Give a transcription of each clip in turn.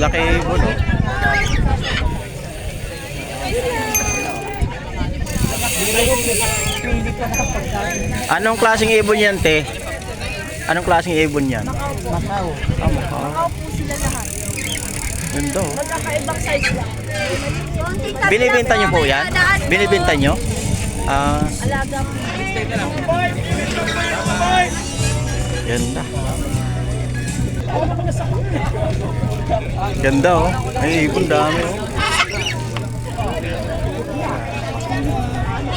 Laki ibon, oh. Anong klaseng ibon yan, te? Anong klaseng ibon yan? Macau. Ah, Macau. Macau po sila lahat. Ganda, oh. Magkakaibang size lang. Binibenta nyo po yan? Binibenta nyo? Ah, Alaga po. ganda. Ganda, oh. Ay, ibon dami, oh.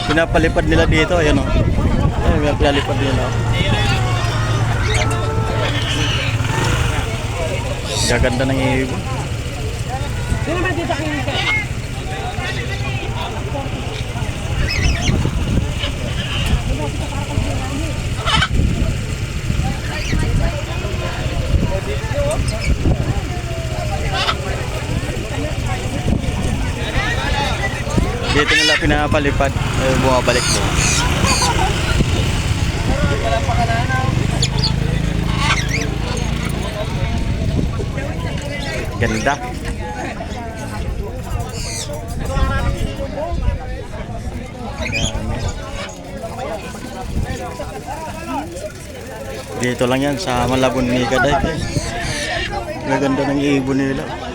Pinapalipad nila dito, ayan, oh. Ay, pinapalipad nila, oh. Gaganda ng ibon. Sino ba dito kayo? Dito nila pinapalipad, bumabalik doon. Ganda. Dito lang yan sa Malabon ni Gaday. Gaganda ng ibon nila.